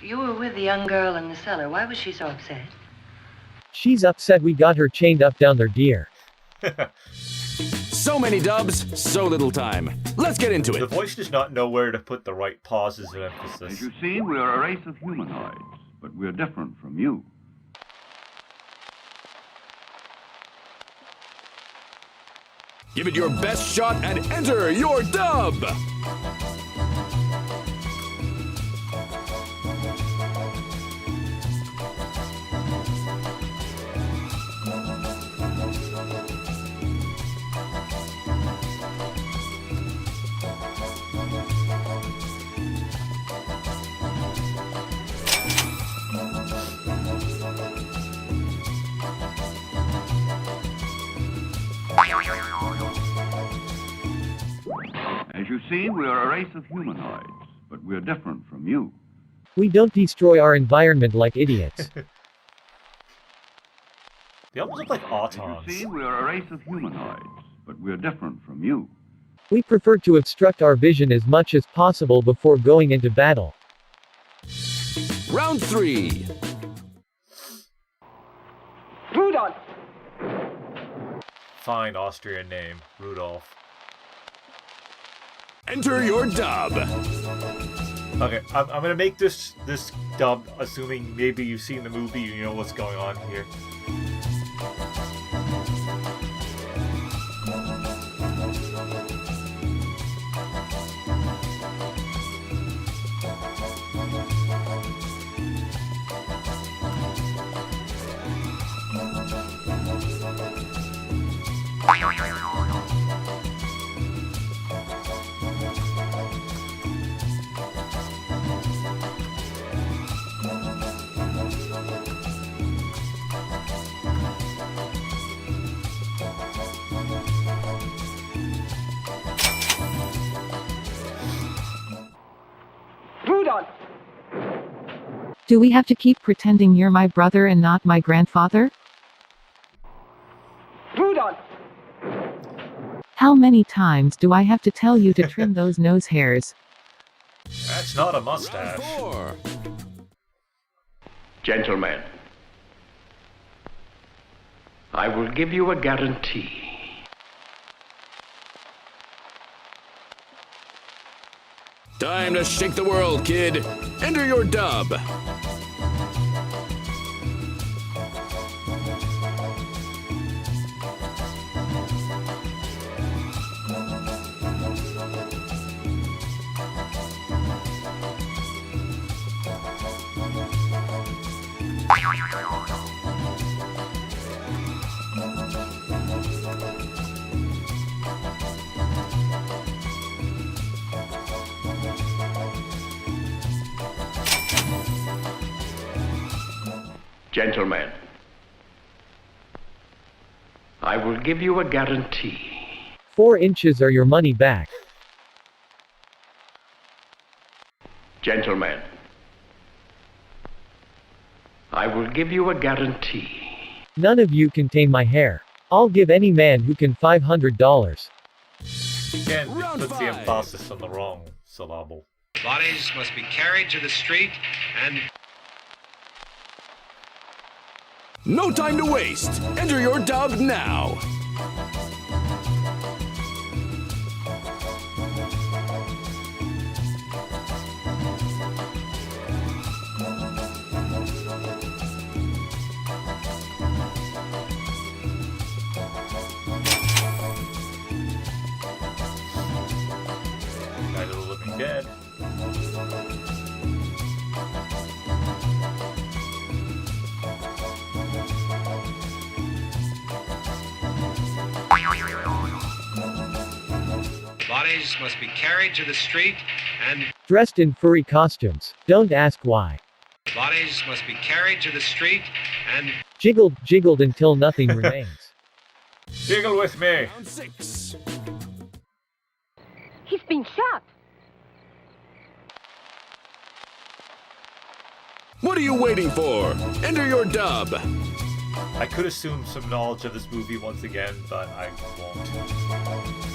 You were with the young girl in the cellar. Why was she so upset? She's upset we got her chained up down there, dear. So many dubs, so little time. Let's get into it. The voice does not know where to put the right pauses and emphasis. As you see, we are a race of humanoids, but we're different from you. Give it your best shot and enter your dub! As you see, we are a race of humanoids, but we're different from you. We don't destroy our environment like idiots. They almost look like autons. As you see, we are a race of humanoids, but we're different from you. We prefer to obstruct our vision as much as possible before going into battle. Round 3. Rudolph! Fine Austrian name, Rudolph. Enter your dub. Okay, I'm gonna make this dub, assuming maybe you've seen the movie, you know what's going on here. Rudolph! Do we have to keep pretending you're my brother and not my grandfather? Rudolph! How many times do I have to tell you to trim those nose hairs? That's not a mustache. Gentlemen, I will give you a guarantee. Time to shake the world, kid. Enter your dub. Gentlemen, I will give you a guarantee. 4 inches or your money back. Gentlemen, I will give you a guarantee. None of you can tame my hair. I'll give any man who can $500. Again, it puts the emphasis on the wrong syllable. Bodies must be carried to the street and... No time to waste. Enter your dub now. Night of the Living Dead. Bodies must be carried to the street and... Dressed in furry costumes. Don't ask why. Bodies must be carried to the street and... Jiggled until nothing remains. Jiggle with me. Round 6. He's been shot. What are you waiting for? Enter your dub. I could assume some knowledge of this movie once again, but I won't.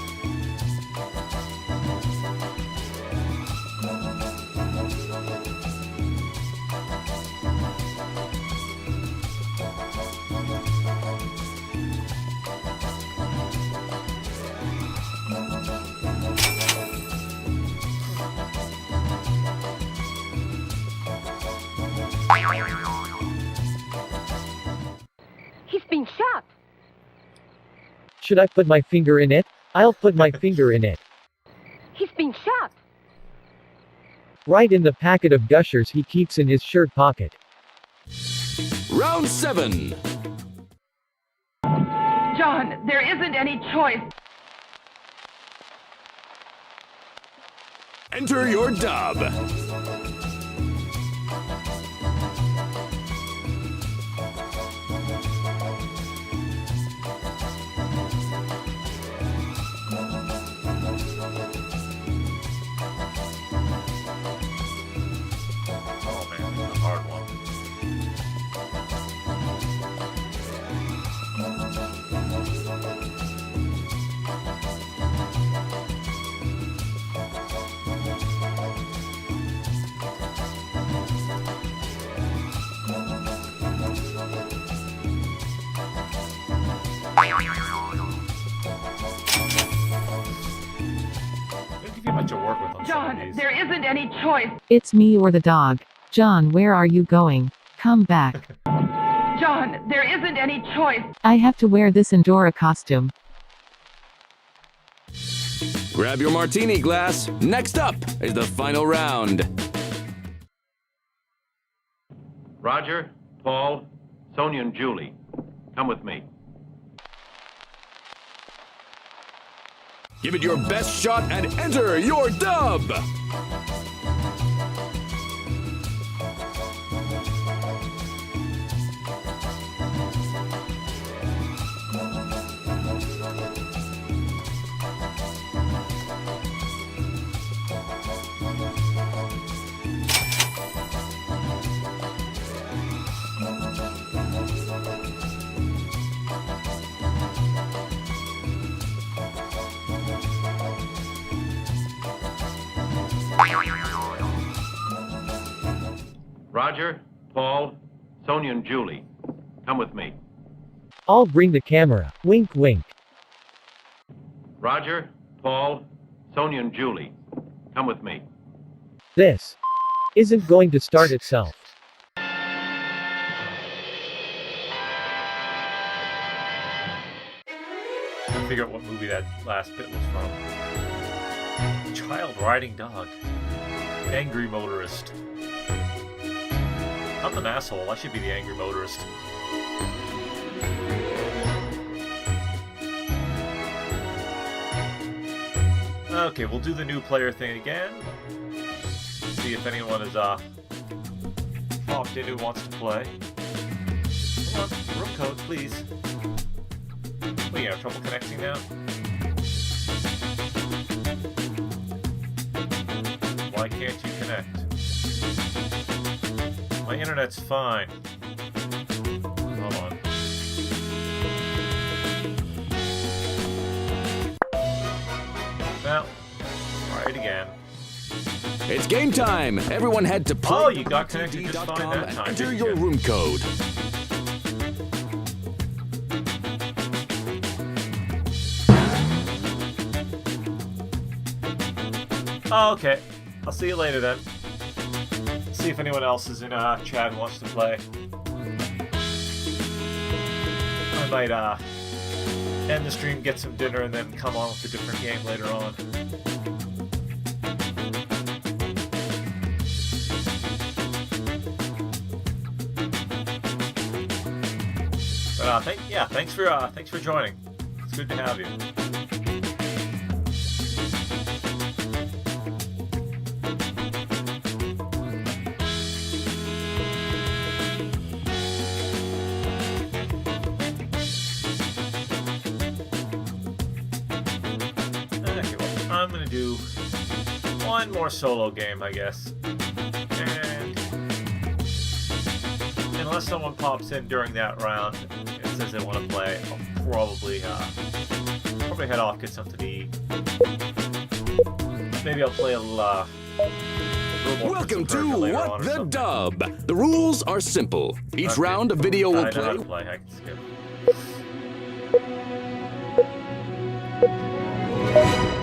He's been shot. Should I put my finger in it? I'll put my finger in it. He's been shot. Right in the packet of gushers he keeps in his shirt pocket. Round 7. John, there isn't any choice. Enter your dub. Oh man, that's a hard one. Don't give you much to work with on some of John, these. there isn't any choice. It's me or the dog. John, where are you going? Come back. John, there isn't any choice. I have to wear this Endora costume. Grab your martini glass. Next up is the final round. Roger, Paul, Sonia, and Julie, come with me. Give it your best shot and enter your dub. Roger, Paul, Sonia, and Julie, come with me. I'll bring the camera. Wink wink. Roger, Paul, Sonia, and Julie, come with me. This isn't going to start itself. Figure out what movie that last bit was from. Child riding dog. Angry motorist. I'm an asshole. I should be the angry motorist. Okay, we'll do the new player thing again. See if anyone is popped in who wants to play. Come on, room code, please. What, you have trouble connecting now? Why can't you connect? My internet's fine. Hold on. Well, try it again. It's game time. Everyone head to Oh, you got connected just fine that and time. enter didn't your you? room code. Oh, okay. I'll see you later then. See if anyone else is in chat and wants to play. I might end the stream, get some dinner, and then come on with a different game later on. But thanks for joining. It's good to have you. Okay, well, I'm gonna do one more solo game, I guess. And unless someone pops in during that round and says they want to play, I'll probably head off, get something to eat. Maybe I'll play a little more. Welcome to What the Dub. The rules are simple. Each round, a video will play. I can skip.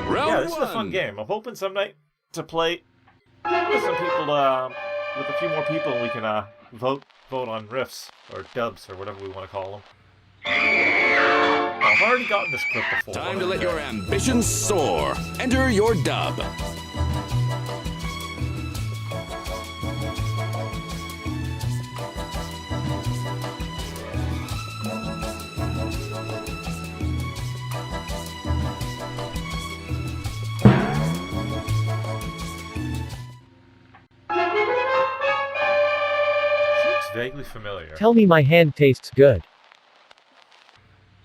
Yeah, this is a fun game. I'm hoping some night to play with some people, with a few more people, and we can vote on riffs or dubs or whatever we want to call them. I've already gotten this clip before. Time to let your ambitions soar. Enter your dub. Looks vaguely familiar. Tell me my hand tastes good.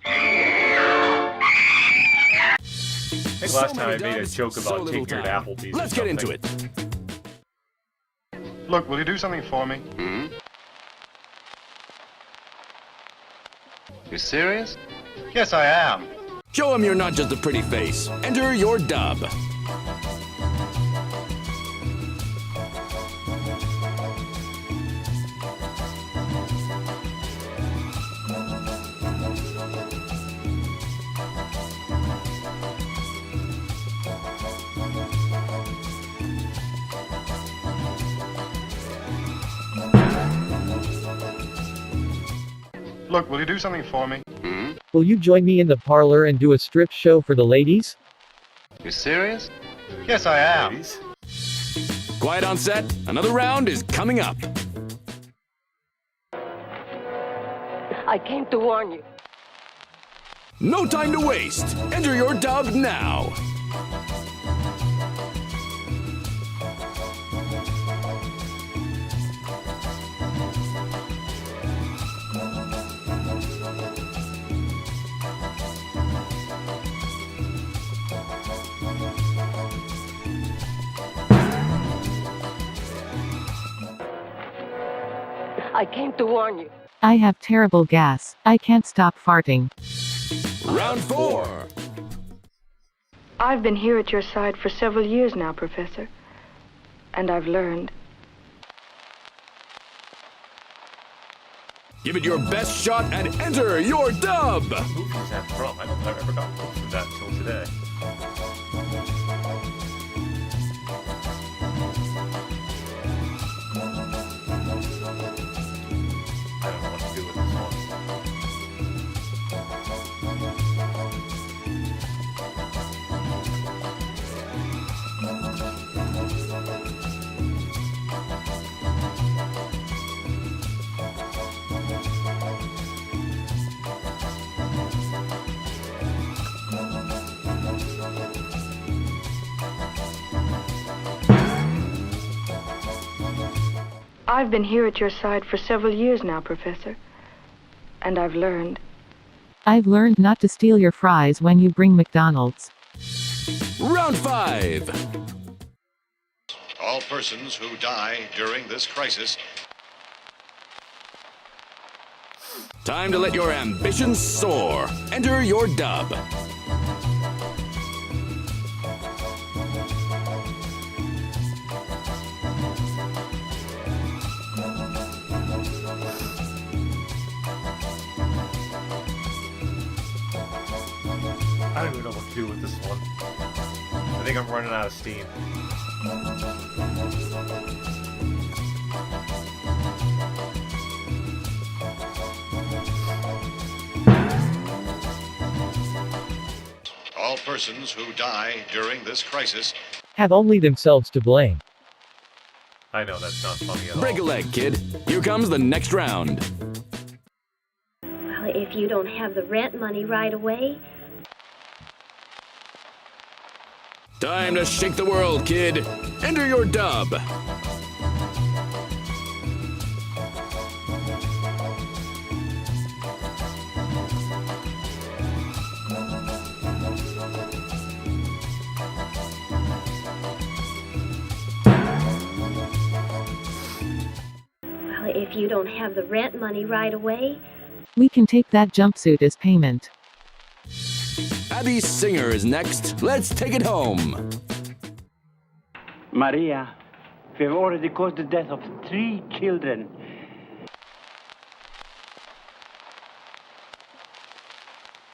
I think last time I made a joke about taking her to Applebee's. Let's get into it. Look, will you do something for me? You serious? Yes, I am. Show him you're not just a pretty face. Enter your dub. Look, will you do something for me? Will you join me in the parlor and do a strip show for the ladies? You serious? Yes, I am. Ladies? Quiet on set. Another round is coming up. I came to warn you. No time to waste. Enter your dub now. I came to warn you. I have terrible gas. I can't stop farting. Round 4. I've been here at your side for several years now, Professor. And I've learned. Give it your best shot and enter your dub. Who is that from? I don't think I've ever gotten clips from that until today. I don't know what to do with this one. I've been here at your side for several years now, Professor. And I've learned. I've learned not to steal your fries when you bring McDonald's. Round 5. All persons who die during this crisis. Time to let your ambitions soar. Enter your dub. I don't even know what to do with this one. I think I'm running out of steam. All persons who die during this crisis have only themselves to blame. I know that's not funny at all. Break a leg, kid. Here comes the next round. Well, if you don't have the rent money right away. Time to shake the world, kid. Enter your dub. Well, if if you don't have the rent money right away. We can take that jumpsuit as payment. Abby Singer is next. Let's take it home. Maria, we have already caused the death of 3 children.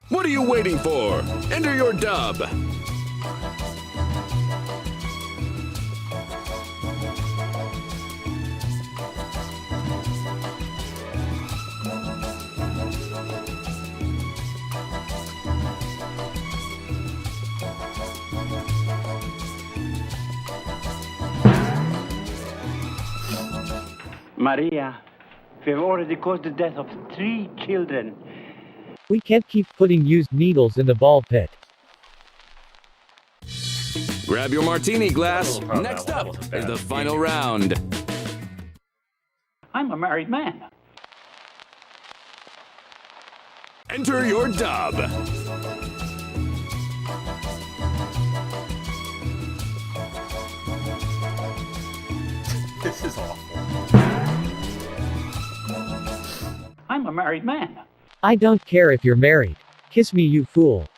What are you waiting for? Enter your dub. Maria, we have already caused the death of 3 children. We can't keep putting used needles in the ball pit. Grab your martini glass. Next up is the final round. I'm a married man. Enter your dub. This is awful. I'm a married man. I don't care if you're married. Kiss me, you fool.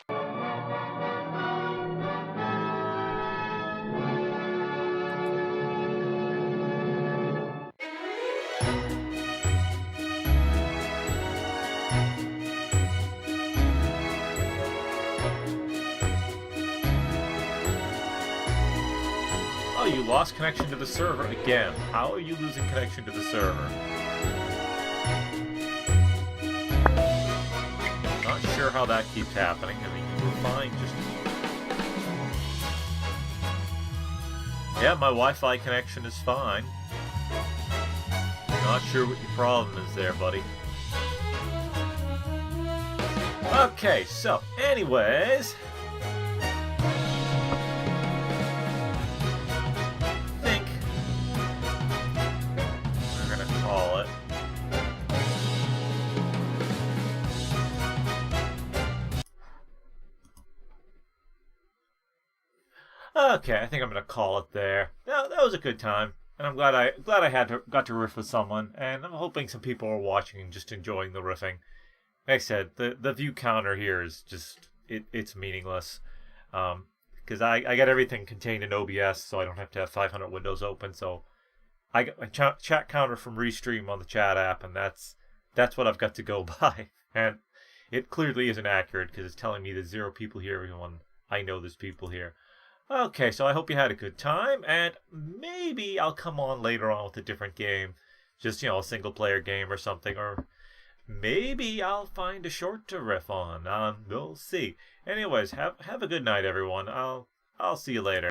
Oh, you lost connection to the server again. How are you losing connection to the server? Not sure how that keeps happening. I mean, you were fine just... Yeah, my Wi-Fi connection is fine. Not sure what your problem is there, buddy. Okay, so, anyways... Okay, I think I'm gonna call it there. Yeah, that was a good time, and I'm glad I got to riff with someone, and I'm hoping some people are watching and just enjoying the riffing. Like I said, the view counter here is just it's meaningless, because I got everything contained in OBS, so I don't have to have 500 windows open. So I got my chat counter from Restream on the chat app, and that's what I've got to go by, and it clearly isn't accurate because it's telling me there's 0 people here when I know there's people here. Okay, so I hope you had a good time, and maybe I'll come on later on with a different game. Just, a single-player game or something, or maybe I'll find a short to riff on. We'll see. Anyways, have a good night, everyone. I'll see you later.